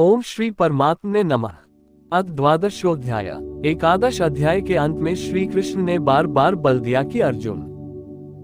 ओम श्री परमात्मने नमः। अथ द्वादशोऽध्याय। एकादश अध्याय के अंत में श्री कृष्ण ने बार बार बल दिया कि अर्जुन,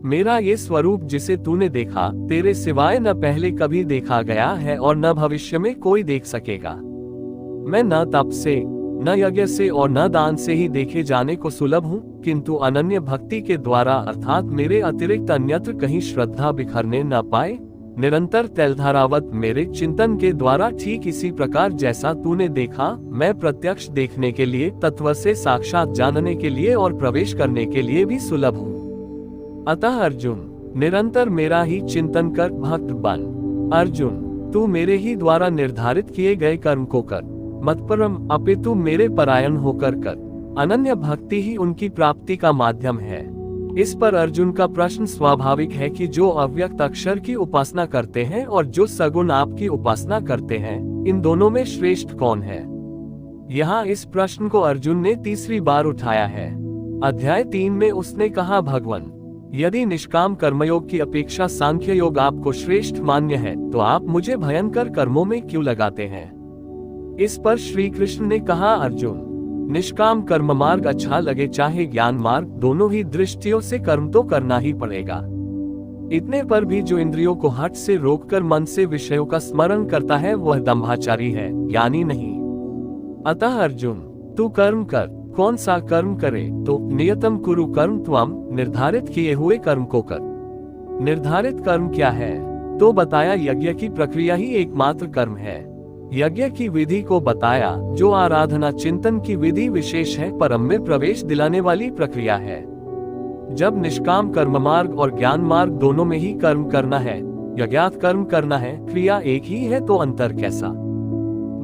मेरा ये स्वरूप जिसे तूने देखा तेरे सिवाय न पहले कभी देखा गया है और न भविष्य में कोई देख सकेगा। मैं न तप से, न यज्ञ से और न दान से ही देखे जाने को सुलभ हूँ, किंतु अनन्य भक्ति के द्वारा अर्थात मेरे अतिरिक्त अन्यत्र कहीं श्रद्धा बिखरने न पाए, निरंतर तैलधारावत मेरे चिंतन के द्वारा ठीक इसी प्रकार जैसा तूने देखा मैं प्रत्यक्ष देखने के लिए, तत्व से साक्षात जानने के लिए और प्रवेश करने के लिए भी सुलभ हूँ। अतः अर्जुन, निरंतर मेरा ही चिंतन कर भक्त बन। अर्जुन, तू मेरे ही द्वारा निर्धारित किए गए कर्म को कर, मतपरम अपितु मेरे परायण होकर कर। अनन्य भक्ति ही उनकी प्राप्ति का माध्यम है। इस पर अर्जुन का प्रश्न स्वाभाविक है कि जो अव्यक्त अक्षर की उपासना करते हैं और जो सगुण आपकी उपासना करते हैं, इन दोनों में श्रेष्ठ कौन है? यहाँ इस प्रश्न को अर्जुन ने तीसरी बार उठाया है। अध्याय 3 में उसने कहा, भगवन, यदि निष्काम कर्मयोग की अपेक्षा सांख्य योग आपको श्रेष्ठ मान्य है तो आप मुझे भयंकर कर्मों में क्यों लगाते हैं? इस पर श्री कृष्ण ने कहा, अर्जुन, निष्काम कर्म मार्ग अच्छा लगे चाहे ज्ञान मार्ग, दोनों ही दृष्टियों से कर्म तो करना ही पड़ेगा। इतने पर भी जो इंद्रियों को हठ से रोककर मन से विषयों का स्मरण करता है वह दंभाचारी है, ज्ञानी नहीं। अतः अर्जुन, तू कर्म कर। कौन सा कर्म करे? तो नियतम कुरु कर्म त्वम, निर्धारित किए हुए कर्म को कर। निर्धारित कर्म क्या है? तो बताया, यज्ञ की प्रक्रिया ही एकमात्र कर्म है। यज्ञ की विधि को बताया जो आराधना चिंतन की विधि विशेष है, परम में प्रवेश दिलाने वाली प्रक्रिया है। जब निष्काम कर्म मार्ग और ज्ञान मार्ग दोनों में ही कर्म करना है, यज्ञात कर्म करना है, क्रिया एक ही है, तो अंतर कैसा?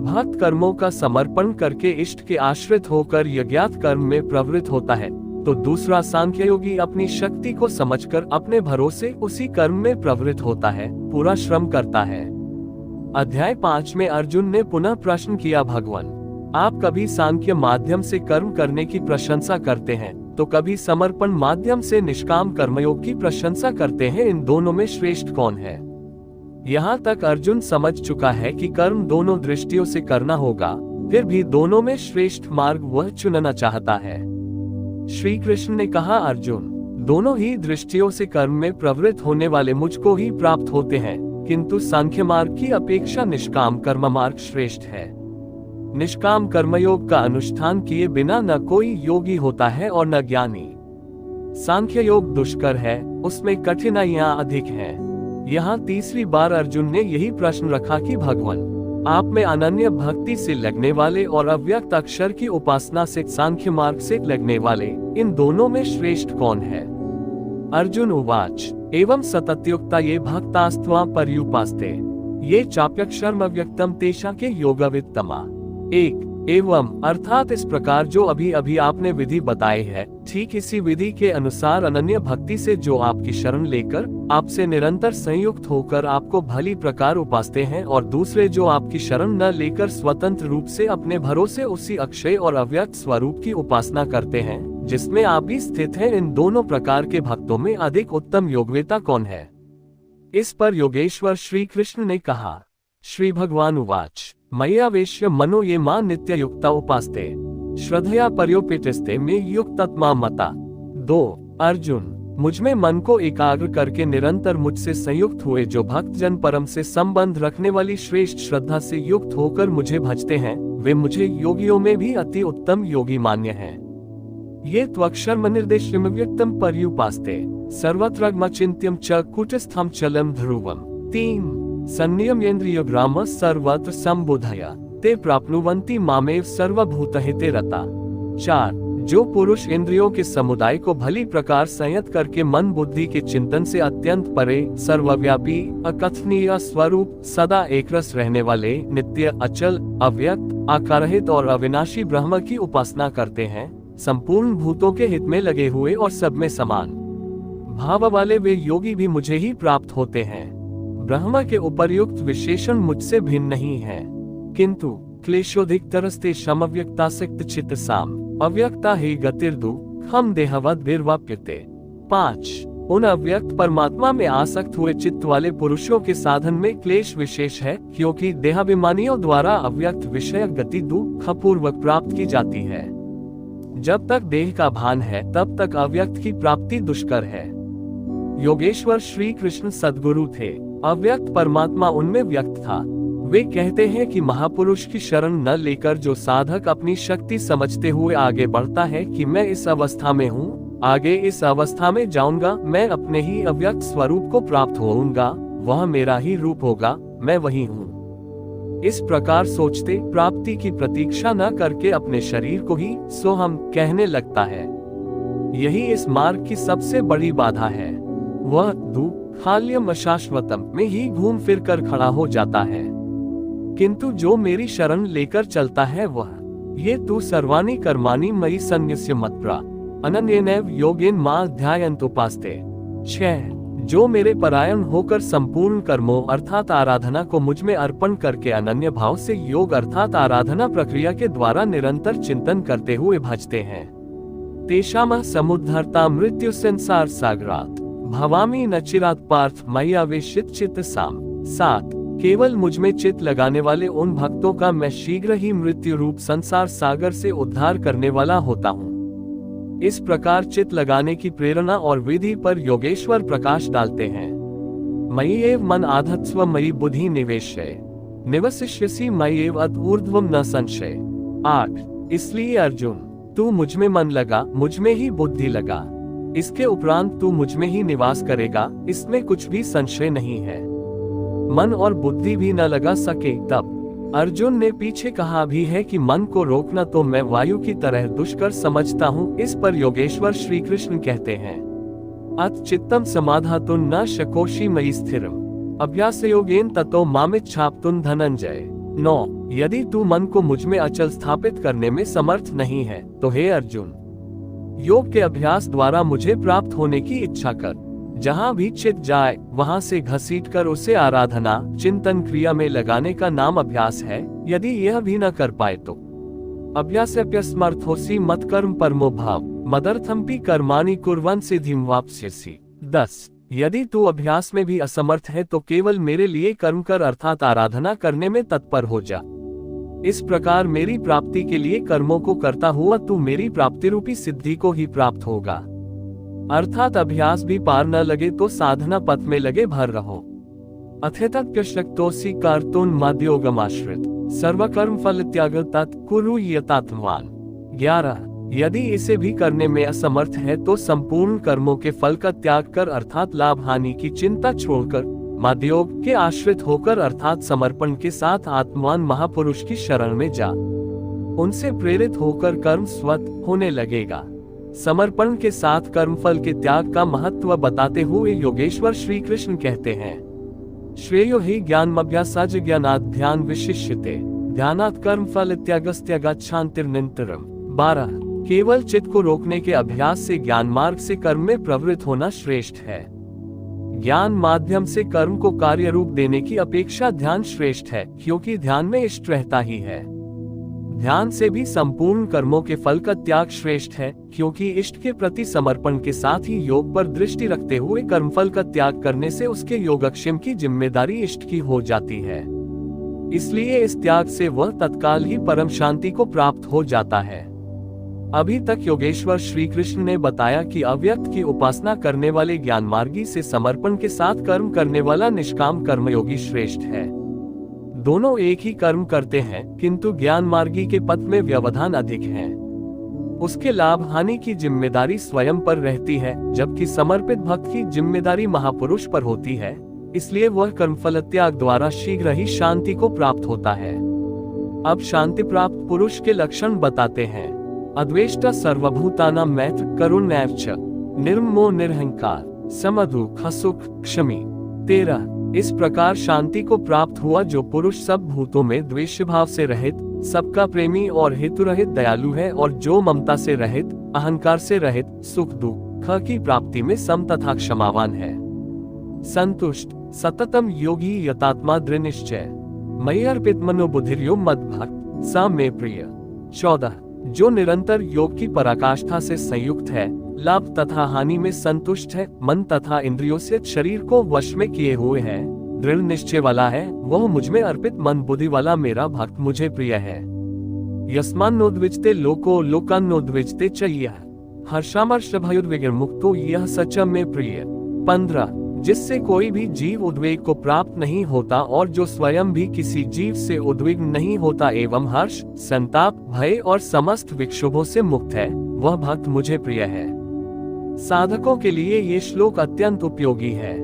भक्त कर्मों का समर्पण करके इष्ट के आश्रित होकर यज्ञात कर्म में प्रवृत्त होता है, तो दूसरा सांख्य योगी अपनी शक्ति को समझकर अपने भरोसे उसी कर्म में प्रवृत्त होता है, पूरा श्रम करता है। अध्याय 5 में अर्जुन ने पुनः प्रश्न किया, भगवान, आप कभी सांख्य माध्यम से कर्म करने की प्रशंसा करते हैं तो कभी समर्पण माध्यम से निष्काम कर्मयोग की प्रशंसा करते हैं, इन दोनों में श्रेष्ठ कौन है? यहाँ तक अर्जुन समझ चुका है कि कर्म दोनों दृष्टियों से करना होगा, फिर भी दोनों में श्रेष्ठ मार्ग वह चुनना चाहता है। श्री कृष्ण ने कहा, अर्जुन, दोनों ही दृष्टियों से कर्म में प्रवृत्त होने वाले मुझको ही प्राप्त होते हैं, किंतु सांख्य मार्ग की अपेक्षा निष्काम कर्म मार्ग श्रेष्ठ है। निष्काम कर्मयोग का अनुष्ठान किए बिना न कोई योगी होता है और न ज्ञानी। सांख्य योग दुष्कर है, उसमें कठिनाइयां अधिक हैं। यहाँ तीसरी बार अर्जुन ने यही प्रश्न रखा कि भगवान, आप में अनन्य भक्ति से लगने वाले और अव्यक्त अक्षर की उपासना से सांख्य मार्ग से लगने वाले, इन दोनों में श्रेष्ठ कौन है? अर्जुन उवाच, एवं सतत्युक्ता ये भक्तास्त्वा पर्युपास्ते, ये चाप्यक्षरम अव्यक्तम तेषा के योगवित्तमा। एक एवं अर्थात इस प्रकार जो अभी अभी आपने विधि बताई है, ठीक इसी विधि के अनुसार अनन्य भक्ति से जो आपकी शरण लेकर आपसे निरंतर संयुक्त होकर आपको भली प्रकार उपासते हैं, और दूसरे जो आपकी शरण न लेकर स्वतंत्र रूप से अपने भरोसे उसी अक्षय और अव्यक्त स्वरूप की उपासना करते हैं जिसमें आप भी स्थित हैं, इन दोनों प्रकार के भक्तों में अधिक उत्तम योगवेता कौन है? इस पर योगेश्वर श्री कृष्ण ने कहा, श्री भगवान उवाच, मय्यावेश्य मनो ये मां नित्य युक्ता उपास्ते, श्रद्धया पर्योपेतिस्ते में युक्तात्मा मता। 2 अर्जुन, मुझमें मन को एकाग्र करके निरंतर मुझसे संयुक्त हुए जो भक्त जन परम से संबंध रखने वाली श्रेष्ठ श्रद्धा से युक्त होकर मुझे भजते हैं, वे मुझे योगियों में भी अति उत्तम योगी मान्य हैं। ये त्वक्षर्म निर्देश्यम व्यक्तम पर्युपास्ते, सर्वत्र चिंत्यम च कुटस्थम चलम ध्रुवम। 3 संनियम्येन्द्रिय ग्राम सर्वत्र संबोधया, ते प्राप्नुवन्ति मामेव सर्वभूतहिते रता। 4 जो पुरुष इंद्रियों के समुदाय को भली प्रकार संयत करके मन बुद्धि के चिंतन से अत्यंत परे, सर्वव्यापी, अकथनीय स्वरूप, सदा एकरस रहने वाले, नित्य, अचल, अव्यक्त, आकारहित और अविनाशी ब्रह्म की उपासना करते हैं, संपूर्ण भूतों के हित में लगे हुए और सब में समान भाव वाले वे योगी भी मुझे ही प्राप्त होते हैं। ब्रह्म के उपर्युक्त विशेषण मुझसे भिन्न नहीं है, किंतु क्लेशोधिकतरस्ते समव्यक्तासक्त चित्तसाम, अव्यक्ता ही गतिर्दु हम देहवद विर्वाप्यते। 5 उन अव्यक्त परमात्मा में आसक्त हुए चित्त वाले पुरुषों के साधन में क्लेश विशेष है, क्योंकि देहाभिमानियों द्वारा अव्यक्त विषय गति दुख पूर्वक प्राप्त की जाती है। जब तक देह का भान है तब तक अव्यक्त की प्राप्ति दुष्कर है। योगेश्वर श्री कृष्ण सद्गुरु थे, अव्यक्त परमात्मा उनमें व्यक्त था। वे कहते हैं कि महापुरुष की शरण न लेकर जो साधक अपनी शक्ति समझते हुए आगे बढ़ता है कि मैं इस अवस्था में हूँ, आगे इस अवस्था में जाऊंगा, मैं अपने ही अव्यक्त स्वरूप को प्राप्त होऊंगा, वह मेरा ही रूप होगा, मैं वही हूँ। इस प्रकार सोचते प्राप्ति की प्रतीक्षा न करके अपने शरीर को ही सो हम कहने लगता है। यही इस मार्ग की सबसे बड़ी बाधा है। वह दुःखालयम अशाश्वतम में ही घूम फिर कर खड़ा हो जाता है। किंतु जो मेरी शरण लेकर चलता है वह ये तू सर्वाणि कर्माणि मयि सन्न्यस्य मत्प्रा अनन्येनैव योगेन मां ध्यायन्तोपास्ते। 6 जो मेरे परायण होकर संपूर्ण कर्मों अर्थात आराधना को मुझ में अर्पण करके अनन्य भाव से योग अर्थात आराधना प्रक्रिया के द्वारा निरंतर चिंतन करते हुए भजते हैं। तेषामः समुद्धर्ता मृत्यु संसार सागरात् भवामि न चिरात् पार्थ मयि आवेशित चित्त साम। 7 केवल मुझ में चित्त लगाने वाले उन भक्तों का मैं शीघ्र ही मृत्यु रूप संसार सागर से उद्धार करने वाला होता हूँ। इस प्रकार चित्त लगाने की प्रेरणा और विधि पर योगेश्वर प्रकाश डालते हैं। मयि एव मन आधत्स्व मयि बुद्धि निवेशय निवसिष्यसि मयि एव अत ऊर्ध्वम न संशय। 8 इसलिए अर्जुन तू मुझ में मन लगा, मुझ में ही बुद्धि लगा, इसके उपरांत तू मुझ में ही निवास करेगा, इसमें कुछ भी संशय नहीं है। मन और बुद्धि भी न लगा सके तब अर्जुन ने पीछे कहा भी है कि मन को रोकना तो मैं वायु की तरह दुष्कर समझता हूँ। इस पर योगेश्वर श्री कृष्ण कहते हैं अत चित्तम समाधातुं न शकोषि मयि स्थिरम अभ्यासयोगेन ततो मामिच्छाप्तुं धनंजय। 9 यदि तू मन को मुझ में अचल स्थापित करने में समर्थ नहीं है तो हे अर्जुन योग के अभ्यास द्वारा मुझे प्राप्त होने की इच्छा कर। जहाँ भी चित जाए वहां से घसीटकर उसे आराधना चिंतन क्रिया में लगाने का नाम अभ्यास है। यदि यह भी न कर पाए तो अभ्यासप्यस्मर्थोसि मत कर्म परमो भाव मदर्थमपि कर्माणि कुर्वन् सिद्धिं वाप्स्यसि। 10 यदि तू अभ्यास में भी असमर्थ है तो केवल मेरे लिए कर्म कर अर्थात आराधना करने में तत्पर हो जा। इस प्रकार मेरी प्राप्ति के लिए कर्मों को करता हुआ तू मेरी प्राप्ति रूपी सिद्धि को ही प्राप्त होगा। अर्थात अभ्यास भी पार न लगे तो साधना पथ में लगे भर रहो। अथेतप्यशक्तोसि कर्तुं मद्योगमाश्रित सर्वकर्म फल त्याग तत् कुरु यतात्मवान्। 11 यदि इसे भी करने में असमर्थ है तो संपूर्ण कर्मों के फल का त्याग कर अर्थात लाभ हानि की चिंता छोड़कर मद्योग के आश्रित होकर अर्थात समर्पण के साथ आत्मवान महापुरुष की शरण में जा। उनसे प्रेरित होकर कर्म स्वत होने लगेगा। समर्पण के साथ कर्मफल के त्याग का महत्व बताते हुए योगेश्वर श्री कृष्ण कहते हैं श्रेयो हि ज्ञानमभ्यासाच्च ज्ञानात् ध्यान विशिष्यते ध्यानात् कर्मफल त्यागस्त्यागात् शान्तिर्निरन्तरम्। 12 केवल चित्त को रोकने के अभ्यास से ज्ञान मार्ग से कर्म में प्रवृत्त होना श्रेष्ठ है। ज्ञान माध्यम से कर्म को कार्य रूप देने की अपेक्षा ध्यान श्रेष्ठ है, क्योंकि ध्यान में इष्ट रहता ही है। ध्यान से भी संपूर्ण कर्मों के फल का त्याग श्रेष्ठ है, क्योंकि इष्ट के प्रति समर्पण के साथ ही योग पर दृष्टि रखते हुए कर्मफल का त्याग करने से उसके योगक्षेम की जिम्मेदारी इष्ट की हो जाती है। इसलिए इस त्याग से वह तत्काल ही परम शांति को प्राप्त हो जाता है। अभी तक योगेश्वर श्री कृष्ण ने बताया कि अव्यक्त की उपासना करने वाले ज्ञान मार्गी से समर्पण के साथ कर्म करने वाला निष्काम कर्मयोगी श्रेष्ठ है। दोनों एक ही कर्म करते हैं, किंतु ज्ञान मार्गी के पथ में व्यवधान अधिक है। उसके लाभ हानि की जिम्मेदारी स्वयं पर रहती है, जबकि समर्पित भक्त की जिम्मेदारी महापुरुष पर होती है। इसलिए वह कर्मफल त्याग द्वारा शीघ्र ही शांति को प्राप्त होता है। अब शांति प्राप्त पुरुष के लक्षण बताते हैं। अद्वेष्टा सर्वभूतानां मैत्र करुणैव च निर्ममो निरहंकार समदुःख सुख क्षमी। 13 इस प्रकार शांति को प्राप्त हुआ जो पुरुष सब भूतों में द्वेष भाव से रहित, सबका प्रेमी और हेतु रहित दयालु है, और जो ममता से रहित, अहंकार से रहित, सुख दुख की प्राप्ति में सम तथा क्षमावान है। संतुष्ट सततम योगी यतात्मा दृढ़ निश्चय मयि अर्पित मनोबुद्धिर्यो मद्भक्त स मे प्रिय। 14 जो निरंतर योग की पराकाष्ठा से संयुक्त है, लाभ तथा हानि में संतुष्ट है, मन तथा इंद्रियों से शरीर को वश में किए हुए है, दृढ़ निश्चय वाला है, वह मुझ में अर्पित मन बुद्धि वाला मेरा भक्त मुझे प्रिय है। यस्मान्नोद्विजते लोको लोकान्नोद्विजते च यः हर्षामर्ष भयोद्वेगैर्मुक्तो यह सच में प्रिय। 15 जिससे कोई भी जीव उद्वेग को प्राप्त नहीं होता और जो स्वयं भी किसी जीव से उद्विग्न नहीं होता एवं हर्ष, संताप, भय और समस्त विक्षोभों से मुक्त है, वह भक्त मुझे प्रिय है। साधकों के लिए ये श्लोक अत्यंत उपयोगी है।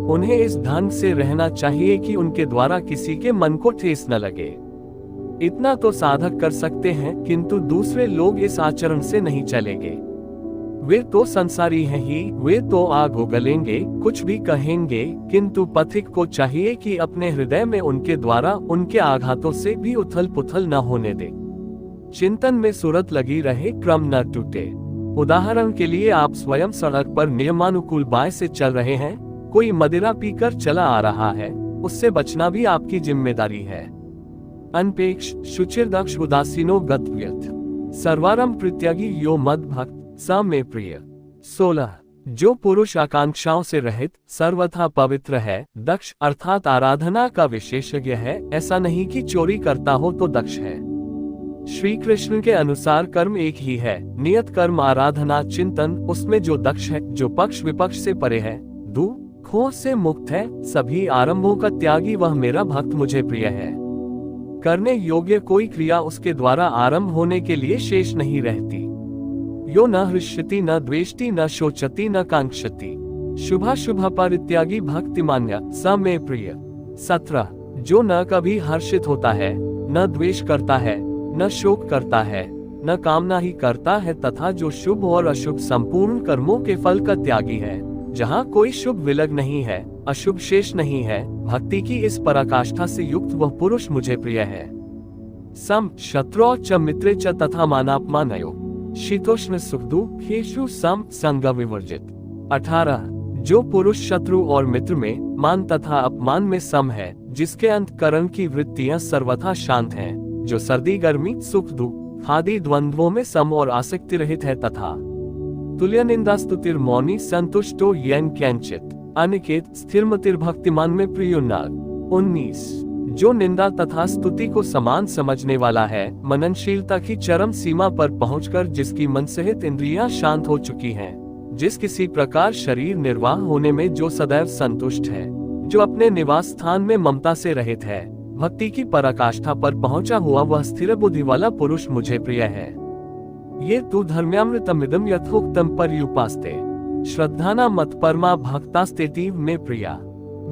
उन्हें इस ढंग से रहना चाहिए कि उनके द्वारा किसी के मन को ठेस न लगे। इतना तो साधक कर सकते हैं, किंतु दूसरे लोग इस आचरण से नहीं चलेंगे। वे तो संसारी हैं ही, वे तो आग उगलेंगे, कुछ भी कहेंगे, किंतु पथिक को चाहिए कि अपने हृदय में उनके द्वारा उनके आघातों से भी उथल पुथल न होने दे। चिंतन में सूरत लगी रहे, क्रम न टूटे। उदाहरण के लिए आप स्वयं सड़क पर नियमानुकूल बाएं से चल रहे हैं, कोई मदिरा पीकर चला आ रहा है, उससे बचना भी आपकी जिम्मेदारी है। अनपेक्ष शुचिर्दक्ष उदासीनो गतव्यथ सर्वारम प्रत्यागी यो मद भक्त स में प्रिय। 16 जो पुरुष आकांक्षाओं से रहित सर्वथा पवित्र है, दक्ष अर्थात आराधना का विशेषज्ञ है, ऐसा नहीं कि चोरी करता हो तो दक्ष है। श्री कृष्ण के अनुसार कर्म एक ही है, नियत कर्म आराधना चिंतन, उसमें जो दक्ष है, जो पक्ष विपक्ष से परे है, दुखों से मुक्त है, सभी आरंभों का त्यागी, वह मेरा भक्त मुझे प्रिय है। करने योग्य कोई क्रिया उसके द्वारा आरंभ होने के लिए शेष नहीं रहती। यो न हृष्यति न द्वेष्टि न शोचति न कांक्षति शुभाशुभ परित्यागी भक्तिमान्य स में प्रिय। 17 जो न कभी हर्षित होता है, न द्वेष करता है, न शोक करता है, न कामना ही करता है, तथा जो शुभ और अशुभ संपूर्ण कर्मों के फल का त्यागी है, जहाँ कोई शुभ विलग नहीं है, अशुभ शेष नहीं है, भक्ति की इस पराकाष्ठा से युक्त वह पुरुष मुझे प्रिय है। सम शत्रु च मित्रे च तथा मानापमानयो शीतोष्ण सुख दुखेषु सम संग विवर्जित। 18 जो पुरुष शत्रु और मित्र में, मान तथा अपमान में सम है, जिसके अंतकरण की वृत्तियां सर्वथा शांत हैं, जो सर्दी गर्मी सुख दुख आदि द्वंद्वों में सम और आसक्ति रहित है, तथा तुल्य निंदा स्तुतिर मौनी संतुष्टो येन कैंचित अनिकेत स्थिरमतिर भक्तिमान में प्रियुन्नाग। 19 जो निंदा तथा स्तुति को समान समझने वाला है, मननशीलता की चरम सीमा पर पहुंचकर जिसकी मन सहित इंद्रियां शांत हो चुकी हैं, जिस किसी प्रकार शरीर निर्वाह होने में जो सदैव संतुष्ट है, जो अपने निवास स्थान में ममता से रहित है, भक्ति की पराकाष्ठा पर पहुंचा हुआ वह स्थिर बुद्धि वाला पुरुष मुझे प्रिय है। ये तु धर्म्यामृतमिदं यथोक्तम पर्युपास्ते श्रद्धाना मत परमा भक्तास्तेतीव में प्रिया।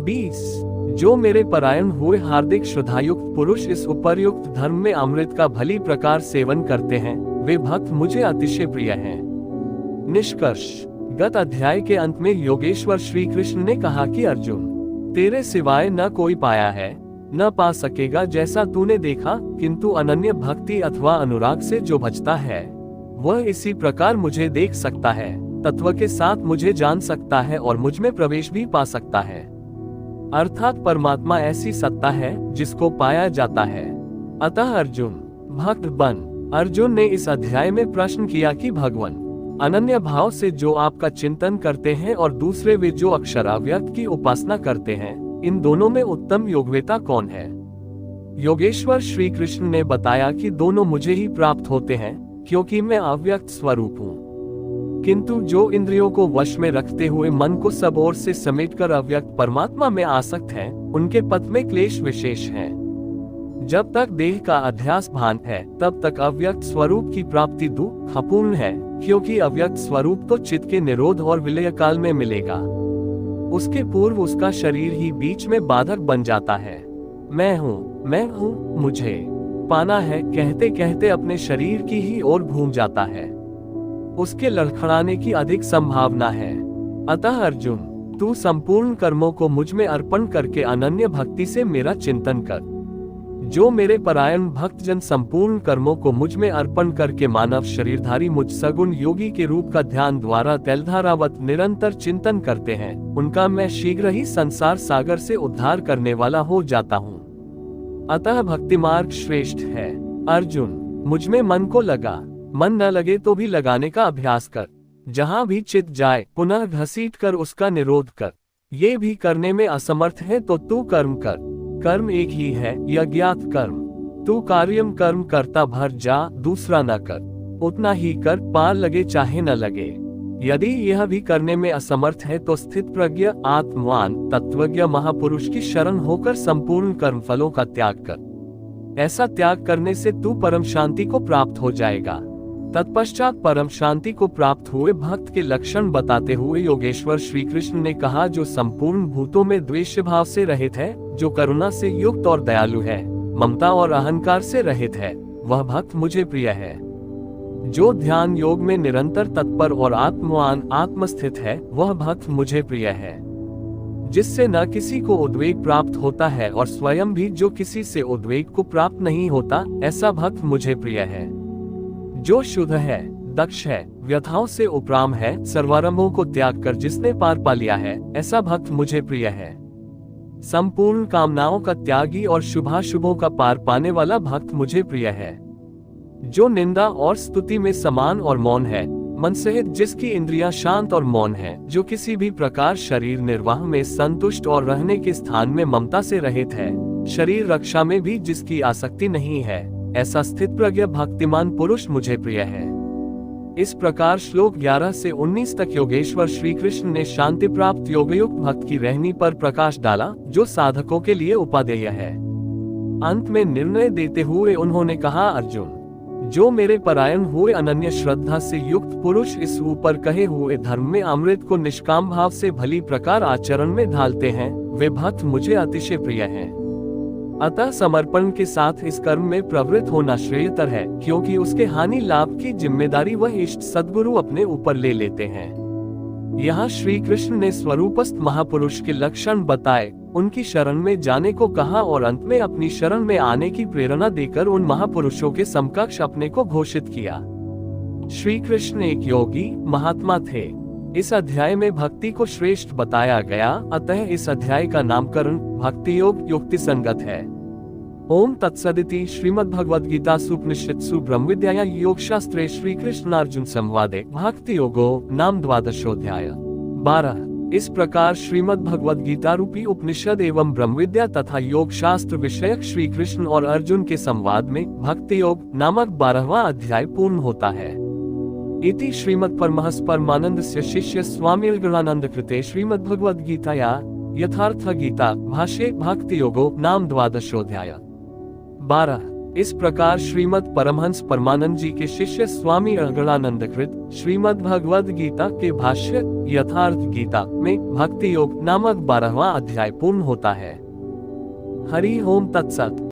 20 जो मेरे परायण हुए हार्दिक श्रद्धायुक्त पुरुष इस उपर्युक्त धर्म में अमृत का भली प्रकार सेवन करते हैं, वे भक्त मुझे अतिशय प्रिय हैं। निष्कर्ष गत अध्याय के अंत में योगेश्वर श्री कृष्ण ने कहा कि अर्जुन, तेरे सिवाय न कोई पाया है, न पा सकेगा जैसा तूने देखा, किंतु अनन्य भक्ति अथवा अनुराग से जो भजता है, वह इसी प्रकार मुझे देख सकता है, तत्व के साथ मुझे जान सकता है और मुझ में प्रवेश भी पा सकता है। अर्थात परमात्मा ऐसी सत्ता है जिसको पाया जाता है। अतः अर्जुन भक्त बन। अर्जुन ने इस अध्याय में प्रश्न किया कि भगवान, अनन्य भाव से जो आपका चिंतन करते हैं और दूसरे वे जो अक्षराव्यक्त की उपासना करते हैं, इन दोनों में उत्तम योगवेता कौन है? योगेश्वर श्री कृष्ण ने बताया कि दोनों मुझे ही प्राप्त होते हैं, क्योंकि मैं अव्यक्त स्वरूप हूँ। किंतु जो इंद्रियों को वश में रखते हुए मन को सब ओर से समेटकर अव्यक्त परमात्मा में आसक्त हैं, उनके पथ में क्लेश विशेष हैं। जब तक देह का अध्यास भान है, तब तक अव्यक्त स्वरूप की प्राप्ति दुखपूर्ण है, क्योंकि अव्यक्त स्वरूप तो चित्त के निरोध और विलय काल में मिलेगा। उसके पूर्व उसका शरीर ही बीच में बाधक बन जाता है। मैं हूँ, मुझे पाना है कहते कहते अपने शरीर की ही ओर घूम जाता है। उसके लड़खड़ाने की अधिक संभावना है। अतः अर्जुन, तू संपूर्ण कर्मों को मुझ में अर्पण करके अनन्य भक्ति से मेरा चिंतन कर। जो मेरे परायण भक्तजन संपूर्ण कर्मों को मुझ में अर्पण करके मानव शरीरधारी मुझ सगुण योगी के रूप का ध्यान द्वारा तैलधारावत निरंतर चिंतन करते हैं, उनका मैं शीघ्र ही संसार सागर से उद्धार करने वाला हो जाता हूँ। अतः भक्ति मार्ग श्रेष्ठ है। अर्जुन, मुझ में मन को लगा, मन न लगे तो भी लगाने का अभ्यास कर। जहां भी चित जाए पुनः घसीट कर उसका निरोध कर। ये भी करने में असमर्थ है तो तू कर्म कर। कर्म एक ही है, यज्ञात कर्म। तू कार्यम कर्म करता भर जा, दूसरा न कर। उतना ही कर, पार लगे चाहे न लगे। यदि यह भी करने में असमर्थ है तो स्थित प्रज्ञ आत्मवान तत्वज्ञ महापुरुष की शरण होकर संपूर्ण कर्म फलों का त्याग कर। ऐसा त्याग करने से तू परम शांति को प्राप्त हो जाएगा। तत्पश्चात परम शांति को प्राप्त हुए भक्त के लक्षण बताते हुए योगेश्वर श्री कृष्ण ने कहा, जो संपूर्ण भूतों में द्वेष भाव से रहित है, जो करुणा से युक्त और दयालु है, ममता और अहंकार से रहित है, वह भक्त मुझे प्रिय है। जो ध्यान योग में निरंतर तत्पर और आत्मवान आत्मस्थित है, वह भक्त मुझे प्रिय है। जिससे न किसी को उद्वेग प्राप्त होता है और स्वयं भी जो किसी से उद्वेग को प्राप्त नहीं होता, ऐसा भक्त मुझे प्रिय है। जो शुद्ध है, दक्ष है, व्यथाओं से उपराम है, सर्वारंभों को त्याग कर जिसने पार पा लिया है, ऐसा भक्त मुझे प्रिय है। संपूर्ण कामनाओं का त्यागी और शुभाशुभों का पार पाने वाला भक्त मुझे प्रिय है। जो निंदा और स्तुति में समान और मौन है, मन सहित जिसकी इंद्रियां शांत और मौन है, जो किसी भी प्रकार शरीर निर्वाह में संतुष्ट और रहने के स्थान में ममता से रहित है, शरीर रक्षा में भी जिसकी आसक्ति नहीं है, ऐसा स्थित प्रज्ञ भक्तिमान पुरुष मुझे प्रिय है। इस प्रकार श्लोक 11 से 19 तक योगेश्वर श्री कृष्ण ने शांति प्राप्त योगयुक्त भक्त की रहनी पर प्रकाश डाला, जो साधकों के लिए उपादेय है। अंत में निर्णय देते हुए उन्होंने कहा, अर्जुन, जो मेरे परायण हुए अनन्य श्रद्धा से युक्त पुरुष इस ऊपर कहे हुए धर्म में अमृत को निष्काम भाव से भली प्रकार आचरण में ढालते हैं, वे भक्त मुझे अतिशय प्रिय हैं। अतः समर्पण के साथ इस कर्म में प्रवृत्त होना श्रेयतर है, क्योंकि उसके हानि लाभ की जिम्मेदारी वह इष्ट सद्गुरु अपने ऊपर ले लेते हैं। यहाँ श्री कृष्ण ने स्वरूपस्थ महापुरुष के लक्षण बताए, उनकी शरण में जाने को कहा और अंत में अपनी शरण में आने की प्रेरणा देकर उन महापुरुषों के समकक्ष अपने को घोषित किया। श्री कृष्ण एक योगी महात्मा थे। इस अध्याय में भक्ति को श्रेष्ठ बताया गया, अतः इस अध्याय का नामकरण भक्ति योग युक्ति संगत है। ओम तत्सदिति श्रीमद्भगवद्गीतासु उपनिषत्सु ब्रह्मविद्यायां योगशास्त्रे श्री कृष्णार्जुन संवादे भक्ति योगो नाम 12 12। इस प्रकार श्रीमद् भगवद गीता रूपी उपनिषद एवं ब्रह्मविद्या तथा योग शास्त्र विषयक श्री कृष्ण और अर्जुन के संवाद में भक्ति योग नामक 12वां अध्याय पूर्ण होता है। इति श्रीमद् परमहंस परमानंदस्य शिष्य स्वामी गणानंद कृते श्रीमद् भगवद गीताया यथार्थ गीता भाष्ये भक्ति योगो नाम 12 12। इस प्रकार श्रीमद् परमहंस परमानंद जी के शिष्य स्वामी गणानंद कृत श्रीमद् भगवद गीता के भाष्य यथार्थ गीता में भक्ति योग नामक 12वां अध्याय पूर्ण होता है। हरि ओम तत्सत।